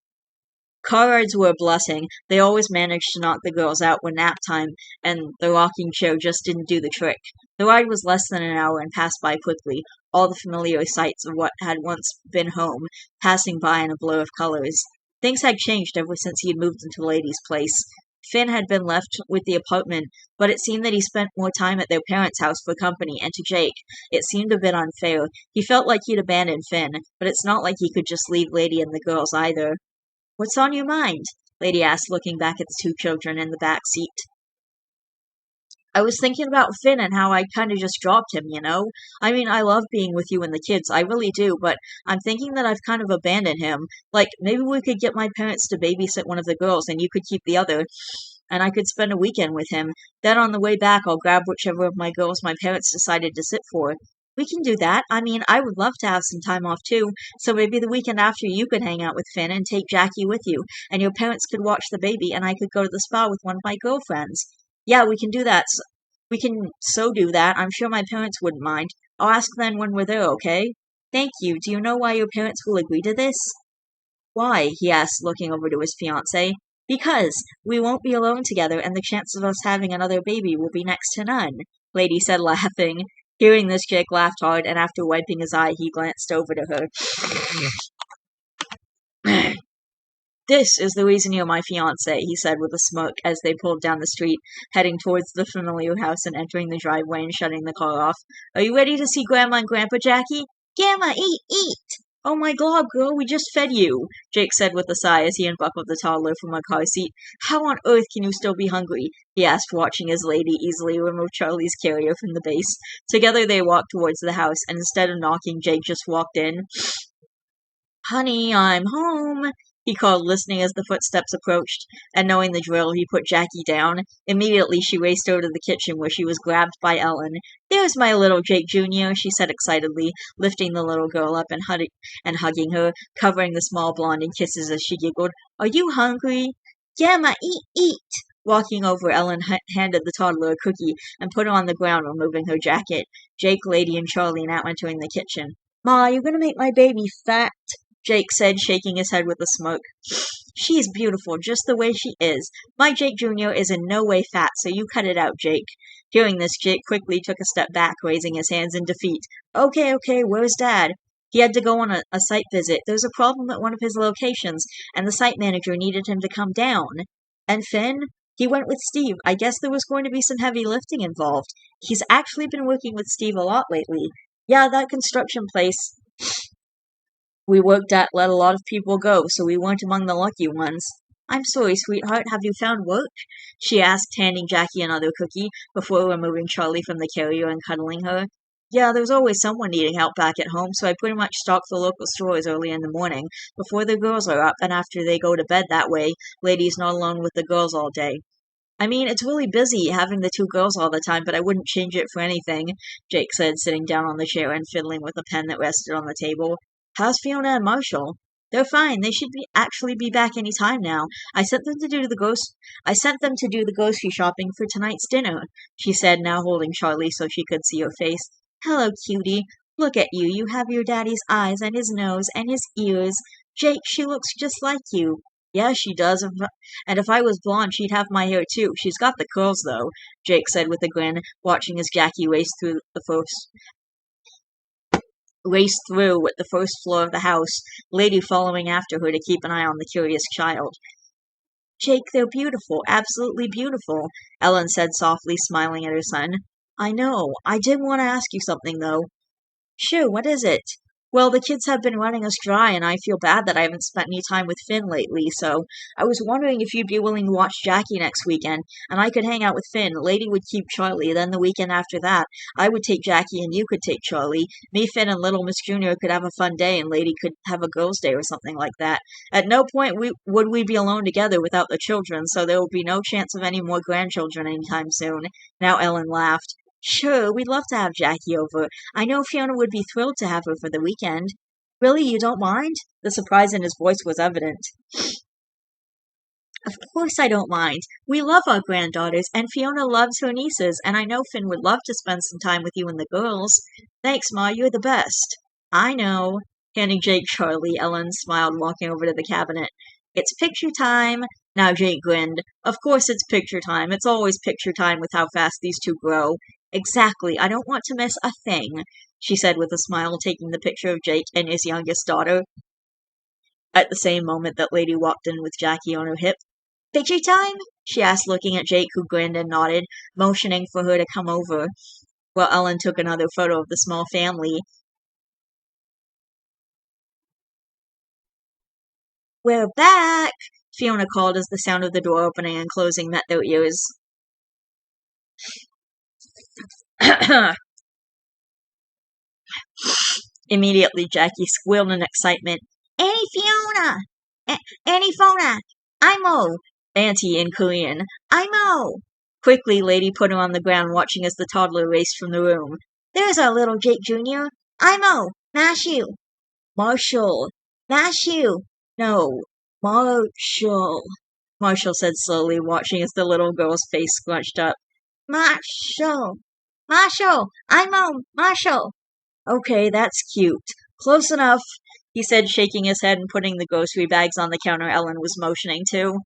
Car rides were a blessing. They always managed to knock the girls out when nap time, and the rocking chair just didn't do the trick. The ride was less than an hour and passed by quickly, all the familiar sights of what had once been home passing by in a blur of colors. Things had changed ever since he had moved into Lady's place. Finn had been left with the apartment, but it seemed that he spent more time at their parents' house for company, and to Jake, it seemed a bit unfair. He felt like he'd abandoned Finn, but it's not like he could just leave Lady and the girls either. "What's on your mind?" Lady asked, looking back at the two children in the back seat. "I was thinking about Finn and how I kind of just dropped him, you know? I mean, I love being with you and the kids, I really do, but I'm thinking that I've kind of abandoned him. Like, maybe we could get my parents to babysit one of the girls and you could keep the other, and I could spend a weekend with him. Then on the way back, I'll grab whichever of my girls my parents decided to sit for." "We can do that. I mean, I would love to have some time off too, so maybe the weekend after you could hang out with Finn and take Jackie with you, and your parents could watch the baby, and I could go to the spa with one of my girlfriends." "Yeah, we can do that. We can so do that. I'm sure my parents wouldn't mind. I'll ask them when we're there, okay?" "Thank you. Do you know why your parents will agree to this?" "Why?" he asked, looking over to his fiancée. "Because we won't be alone together, and the chance of us having another baby will be next to none," Lady said, laughing. Hearing this, Jake laughed hard, and after wiping his eye, he glanced over to her. "This is the reason you're my fiancé," he said with a smirk as they pulled down the street, heading towards the familiar house and entering the driveway and shutting the car off. "Are you ready to see Grandma and Grandpa, Jackie?" "Grandma, eat! "Oh my God, girl, we just fed you," Jake said with a sigh as he unbuckled the toddler from her car seat. "How on earth can you still be hungry?" he asked, watching his lady easily remove Charlie's carrier from the base. Together they walked towards the house, and instead of knocking, Jake just walked in. "Honey, I'm home," he called, listening as the footsteps approached, and knowing the drill, he put Jackie down. Immediately, she raced over to the kitchen, where she was grabbed by Ellen. "There's my little Jake Jr.," she said excitedly, lifting the little girl up and hugging her, covering the small blonde in kisses as she giggled. "Are you hungry?" "Yeah, ma, eat!" Walking over, Ellen handed the toddler a cookie and put her on the ground, removing her jacket. Jake, Lady, and Charlie now entering the kitchen. "Ma, you're gonna make my baby fat," Jake said, shaking his head with a smirk. "She's beautiful, just the way she is. My Jake Jr. is in no way fat, so you cut it out, Jake." Hearing this, Jake quickly took a step back, raising his hands in defeat. Okay, where's Dad?" "He had to go on a site visit. There's a problem at one of his locations, and the site manager needed him to come down." "And Finn?" "He went with Steve. I guess there was going to be some heavy lifting involved. He's actually been working with Steve a lot lately. Yeah, that construction place we worked at let a lot of people go, so we weren't among the lucky ones." "I'm sorry, sweetheart. Have you found work?" she asked, handing Jackie another cookie before removing Charlie from the carrier and cuddling her. "Yeah, there's always someone needing help back at home, so I pretty much stock the local stores early in the morning, before the girls are up, and after they go to bed. That way, Lady's not alone with the girls all day." "I mean, it's really busy having the two girls all the time, but I wouldn't change it for anything," Jake said, sitting down on the chair and fiddling with a pen that rested on the table. "How's Fiona and Marshall?" "They're fine. They should actually be back any time now. I sent them to do the grocery shopping for tonight's dinner," she said, now holding Charlie so she could see her face. "Hello, cutie. Look at you. You have your daddy's eyes and his nose and his ears. Jake, she looks just like you." "Yeah, she does. And if I was blonde, she'd have my hair too. She's got the curls, though," Jake said with a grin, watching as Jackie raced through with the first floor of the house, Lady following after her to keep an eye on the curious child. "Jake, they're beautiful, absolutely beautiful," Ellen said softly, smiling at her son. "I know. I did want to ask you something, though." "Sure, what is it?" "Well, the kids have been running us dry, and I feel bad that I haven't spent any time with Finn lately, so I was wondering if you'd be willing to watch Jackie next weekend, and I could hang out with Finn. Lady would keep Charlie, then the weekend after that, I would take Jackie and you could take Charlie. Me, Finn, and little Miss Junior could have a fun day, and Lady could have a girls' day or something like that. At no point would we be alone together without the children, so there will be no chance of any more grandchildren anytime soon." Now Ellen laughed. "Sure, we'd love to have Jackie over. I know Fiona would be thrilled to have her for the weekend." "Really, you don't mind?" The surprise in his voice was evident. "Of course I don't mind. We love our granddaughters, and Fiona loves her nieces, and I know Finn would love to spend some time with you and the girls." "Thanks, Ma, you're the best." "I know." Handing Jake Charlie, Ellen smiled, walking over to the cabinet. "It's picture time." Now Jake grinned. "Of course it's picture time. It's always picture time with how fast these two grow." "Exactly. I don't want to miss a thing," she said with a smile, taking the picture of Jake and his youngest daughter. At the same moment that Lady walked in with Jackie on her hip. Picture time? She asked, looking at Jake, who grinned and nodded, motioning for her to come over, while Ellen took another photo of the small family. We're back! Fiona called as the sound of the door opening and closing met their ears. Immediately, Jackie squealed in excitement. Annie Fiona! Annie Fiona! Imo! Auntie in Korean. Imo! Quickly, Lady put her on the ground, watching as the toddler raced from the room. There's our little Jake Jr. Imo! Matthew! Marshall! Matthew! No, Marshall, Marshall said slowly, watching as the little girl's face scrunched up. Marshall! Marshall! Imo! Marshall! Okay, that's cute. Close enough, he said, shaking his head and putting the grocery bags on the counter Ellen was motioning to.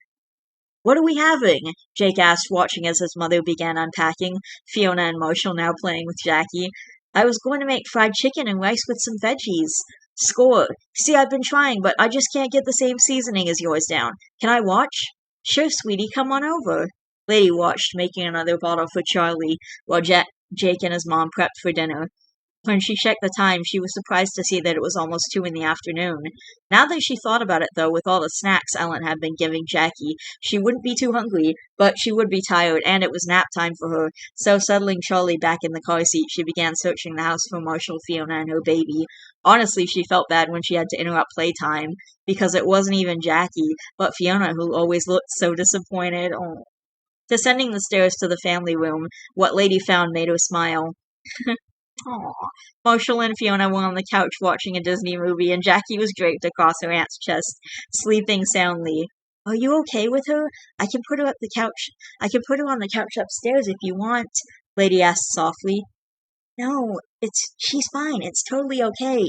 What are we having? Jake asked, watching as his mother began unpacking, Fiona and Marshall now playing with Jackie. I was going to make fried chicken and rice with some veggies. Score. See, I've been trying, but I just can't get the same seasoning as yours down. Can I watch? Sure, sweetie, come on over. Lady watched, making another bottle for Charlie, while Jake and his mom prepped for dinner. When she checked the time, she was surprised to see that it was almost 2 in the afternoon. Now that she thought about it, though, with all the snacks Ellen had been giving Jackie, she wouldn't be too hungry, but she would be tired, and it was nap time for her. So, settling Charlie back in the car seat, she began searching the house for Marshall, Fiona, and her baby. Honestly, she felt bad when she had to interrupt playtime, because it wasn't even Jackie, but Fiona, who always looked so disappointed. Oh. Descending the stairs to the family room, what Lady found made her smile. Aw. Marshall and Fiona were on the couch watching a Disney movie, and Jackie was draped across her aunt's chest, sleeping soundly. Are you okay with her? I can put her up the couch. I can put her on the couch upstairs if you want, Lady asked softly. No, she's fine. It's totally okay,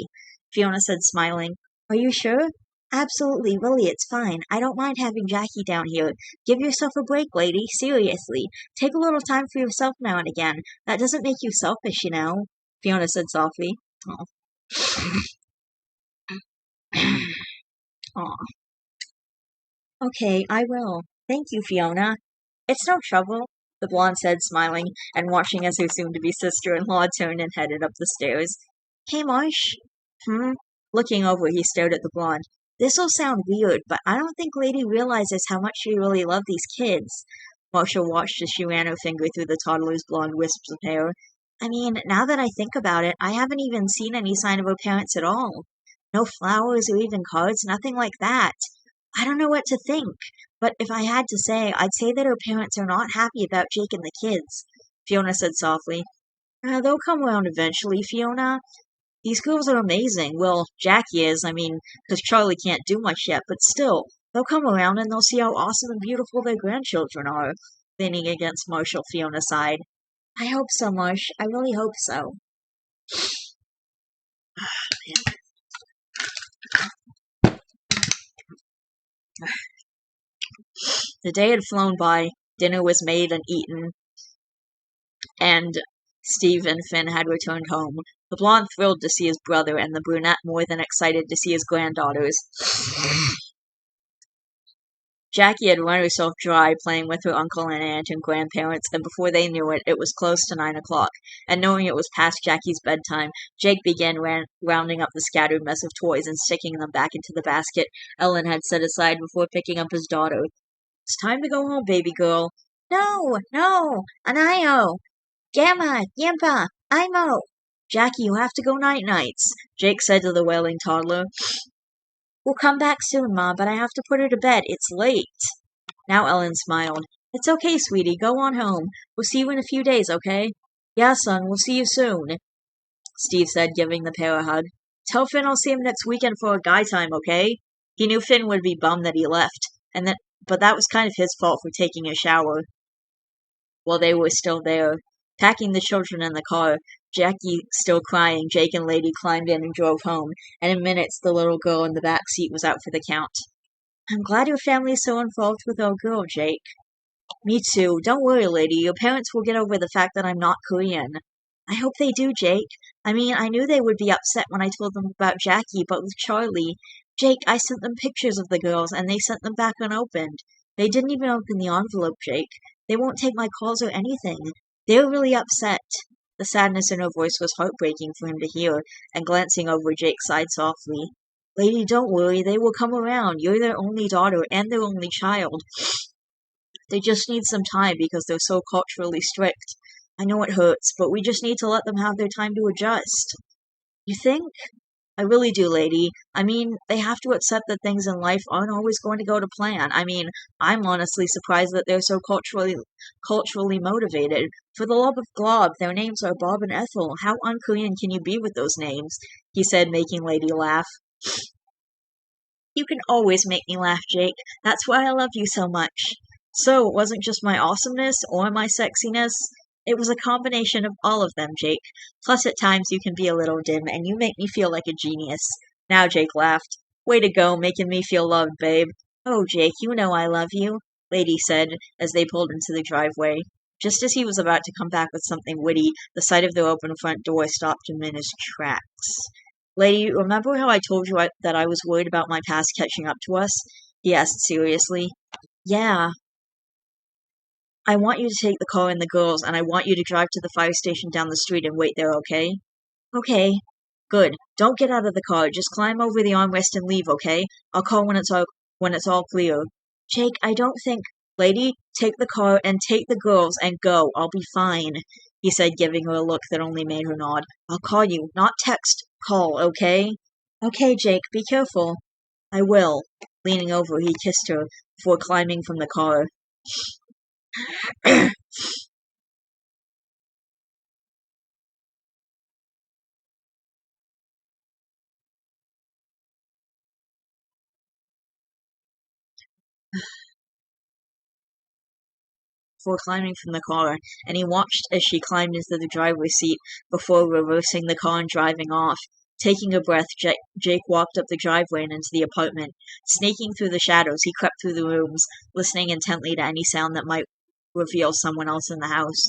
Fiona said, smiling. Are you sure? Absolutely, really, it's fine. I don't mind having Jackie down here. Give yourself a break, lady. Seriously. Take a little time for yourself now and again. That doesn't make you selfish, you know, Fiona said softly. Oh. Aw. Okay, I will. Thank you, Fiona. It's no trouble, the blonde said, smiling, and watching as her soon-to-be sister-in-law turned and headed up the stairs. Hey, Marsh. Looking over, he stared at the blonde. This'll sound weird, but I don't think Lady realizes how much we really love these kids. Marshall watched as she ran her finger through the toddler's blonde wisps of hair. I mean, now that I think about it, I haven't even seen any sign of her parents at all. No flowers or even cards, nothing like that. I don't know what to think, but if I had to say, I'd say that her parents are not happy about Jake and the kids, Fiona said softly. They'll come around eventually, Fiona. These girls are amazing. Well, Jackie is, I mean, because Charlie can't do much yet, but still, they'll come around and they'll see how awesome and beautiful their grandchildren are. Leaning against Marshall, Fiona sighed. I hope so, Marsh. I really hope so. The day had flown by. Dinner was made and eaten, and Steve and Finn had returned home. The blonde thrilled to see his brother, and the brunette more than excited to see his granddaughters. Jackie had run herself dry playing with her uncle and aunt and grandparents, and before they knew it, it was close to 9 o'clock. And knowing it was past Jackie's bedtime, Jake began rounding up the scattered mess of toys and sticking them back into the basket Ellen had set aside before picking up his daughter. It's time to go home, baby girl. No, no, Anayo, Gamma, Yampa, Imo. Jackie, you have to go night-nights, Jake said to the wailing toddler. We'll come back soon, Ma, but I have to put her to bed. It's late. Now Ellen smiled. It's okay, sweetie. Go on home. We'll see you in a few days, okay? Yeah, son. We'll see you soon, Steve said, giving the pair a hug. Tell Finn I'll see him next weekend for a guy time, okay? He knew Finn would be bummed that he left, but that was kind of his fault for taking a shower while they were still there. Packing the children in the car, Jackie still crying, Jake and Lady climbed in and drove home, and in minutes the little girl in the back seat was out for the count. I'm glad your family's so involved with our girl, Jake. Me too. Don't worry, lady. Your parents will get over the fact that I'm not Korean. I hope they do, Jake. I mean, I knew they would be upset when I told them about Jackie, but with Charlie. Jake, I sent them pictures of the girls, and they sent them back unopened. They didn't even open the envelope, Jake. They won't take my calls or anything. They're really upset. The sadness in her voice was heartbreaking for him to hear, and glancing over, Jake sighed softly. Lady, don't worry, they will come around. You're their only daughter and their only child. They just need some time because they're so culturally strict. I know it hurts, but we just need to let them have their time to adjust. You think? I really do, lady. I mean, they have to accept that things in life aren't always going to go to plan. I mean, I'm honestly surprised that they're so culturally motivated. For the love of Glob, their names are Bob and Ethel. How un-Korean can you be with those names? He said, making Lady laugh. You can always make me laugh, Jake. That's why I love you so much. So, it wasn't just my awesomeness or my sexiness. It was a combination of all of them, Jake. Plus, at times you can be a little dim, and you make me feel like a genius. Now Jake laughed. Way to go, making me feel loved, babe. Oh, Jake, you know I love you, Lady said, as they pulled into the driveway. Just as he was about to come back with something witty, the sight of their open front door stopped him in his tracks. Lady, remember how I told you that I was worried about my past catching up to us? He asked seriously. Yeah. I want you to take the car and the girls, and I want you to drive to the fire station down the street and wait there, okay? Okay. Good. Don't get out of the car. Just climb over the armrest and leave, okay? I'll call when it's all clear. Jake, I don't think. Lady, take the car and take the girls and go. I'll be fine, he said, giving her a look that only made her nod. I'll call you, not text. Call, okay? Okay, Jake, be careful. I will. Leaning over, he kissed her before climbing from the car. Before climbing from the car, and he watched as she climbed into the driver's seat before reversing the car and driving off. Taking a breath, Jake walked up the driveway and into the apartment. Sneaking through the shadows, he crept through the rooms, listening intently to any sound that might reveal someone else in the house.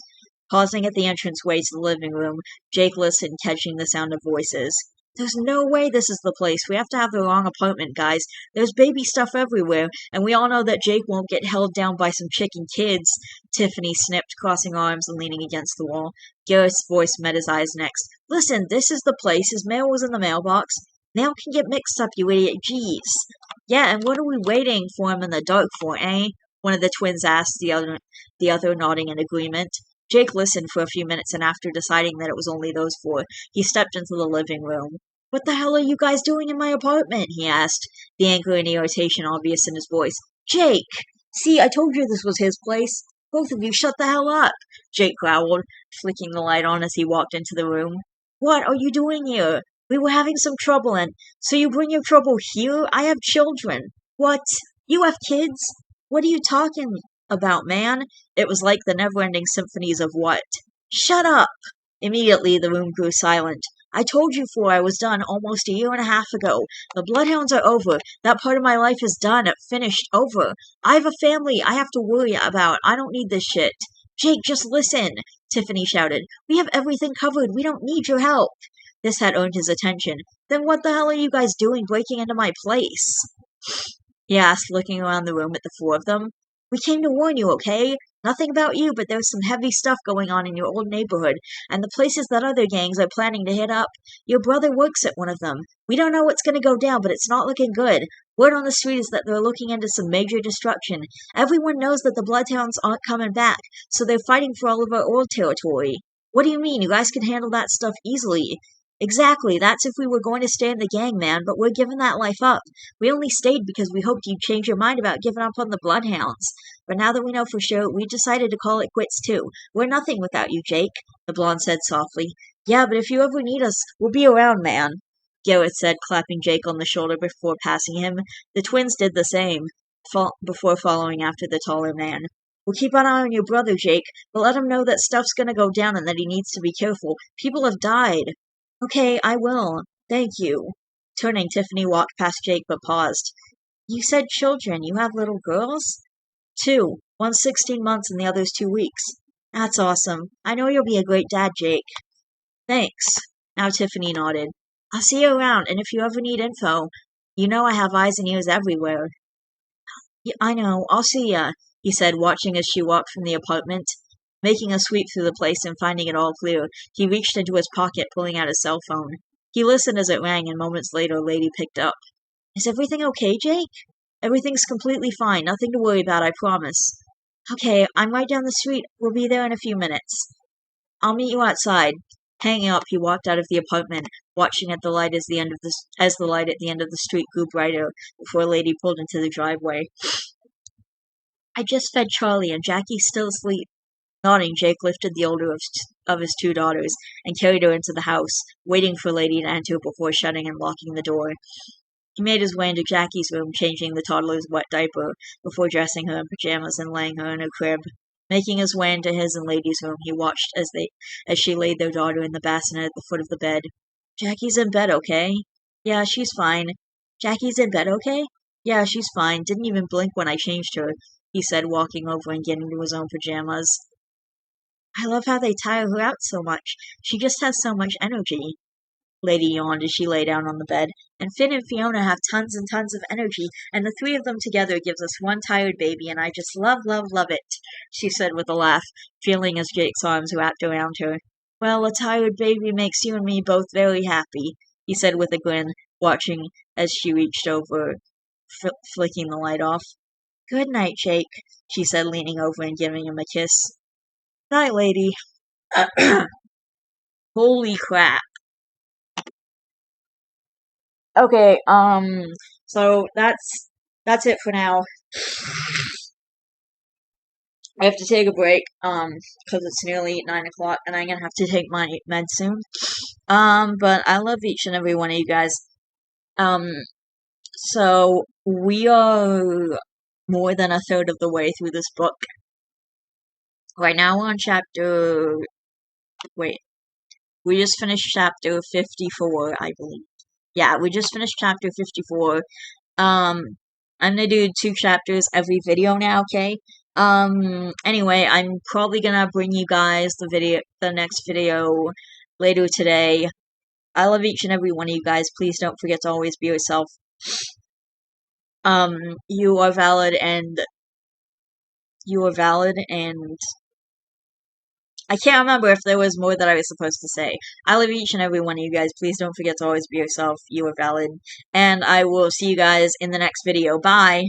Pausing at the entranceway to the living room, Jake listened, catching the sound of voices. There's no way this is the place. We have to have the wrong apartment, guys. There's baby stuff everywhere, and we all know that Jake won't get held down by some chicken kids. Tiffany snipped, crossing arms and leaning against the wall. Garrett's voice met his eyes next. Listen, this is the place. His mail was in the mailbox. Mail can get mixed up, you idiot. Jeez. Yeah, and what are we waiting for him in the dark for, eh? One of the twins asked, the other nodding in agreement. Jake listened for a few minutes, and after deciding that it was only those four, he stepped into the living room. What the hell are you guys doing in my apartment? He asked, the anger and irritation obvious in his voice. Jake! See, I told you this was his place. Both of you shut the hell up, Jake growled, flicking the light on as he walked into the room. What are you doing here? We were having some trouble, and so you bring your trouble here? I have children. What? You have kids? What are you talking about, man? It was like the never-ending symphonies of what? Shut up! Immediately the room grew silent. I told you I was done almost a year and a half ago. The bloodhounds are over. That part of my life is done, finished, over. I have a family I have to worry about. I don't need this shit. Jake, just listen, Tiffany shouted. We have everything covered. We don't need your help. This had earned his attention. Then what the hell are you guys doing breaking into my place? He asked, looking around the room at the four of them. We came to warn you, okay? Nothing about you, but there's some heavy stuff going on in your old neighborhood, and the places that other gangs are planning to hit up. Your brother works at one of them. We don't know what's going to go down, but it's not looking good. Word on the street is that they're looking into some major destruction. Everyone knows that the Bloodhounds aren't coming back, so they're fighting for all of our old territory. What do you mean? You guys can handle that stuff easily. Exactly, that's if we were going to stay in the gang, man, but we're giving that life up. We only stayed because we hoped you'd change your mind about giving up on the Bloodhounds. But now that we know for sure, we decided to call it quits too. We're nothing without you, Jake, the blonde said softly. Yeah, but if you ever need us, we'll be around, man, Garrett said, clapping Jake on the shoulder before passing him. The twins did the same, before following after the taller man. We'll keep an eye on your brother, Jake, but let him know that stuff's gonna go down and that he needs to be careful. People have died. Okay, I will. Thank you. Turning, Tiffany walked past Jake but paused. You said children. You have little girls? Two. One's 16 months and the other's 2 weeks. That's awesome. I know you'll be a great dad, Jake. Thanks. Now Tiffany nodded. I'll see you around, and if you ever need info, you know I have eyes and ears everywhere. Yeah, I know, I'll see ya, he said, watching as she walked from the apartment. Making a sweep through the place and finding it all clear, he reached into his pocket, pulling out his cell phone. He listened as it rang, and moments later, Lady picked up. Is everything okay, Jake? Everything's completely fine. Nothing to worry about, I promise. Okay, I'm right down the street. We'll be there in a few minutes. I'll meet you outside. Hanging up, he walked out of the apartment, watching at the light as the light at the end of the street grew brighter before Lady pulled into the driveway. I just fed Charlie, and Jackie's still asleep. Nodding, Jake lifted the older of his two daughters and carried her into the house, waiting for Lady to enter before shutting and locking the door. He made his way into Jackie's room, changing the toddler's wet diaper before dressing her in pajamas and laying her in her crib. Making his way into his and Lady's room, he watched as she laid their daughter in the bassinet at the foot of the bed. Jackie's in bed, okay? Yeah, she's fine. Jackie's in bed, okay? Yeah, she's fine. Didn't even blink when I changed her, he said, walking over and getting into his own pajamas. I love how they tire her out so much. She just has so much energy. Lady yawned as she lay down on the bed. And Finn and Fiona have tons and tons of energy, and the three of them together gives us one tired baby, and I just love, love, love it, she said with a laugh, feeling as Jake's arms wrapped around her. Well, a tired baby makes you and me both very happy, he said with a grin, watching as she reached over, flicking the light off. Good night, Jake, she said, leaning over and giving him a kiss. Night, lady. Holy crap. Okay, so that's it for now. I have to take a break, because it's nearly 9 o'clock and I'm gonna have to take my meds soon. But I love each and every one of you guys. Um, so we are more than a third of the way through this book. Right now we're on wait, we just finished chapter 54, I believe. Yeah, we just finished chapter 54. I'm gonna do 2 chapters every video now, okay? Anyway, I'm probably gonna bring you guys the next video later today. I love each and every one of you guys. Please don't forget to always be yourself. You are valid and I can't remember if there was more that I was supposed to say. I love each and every one of you guys. Please don't forget to always be yourself. You are valid. And I will see you guys in the next video. Bye!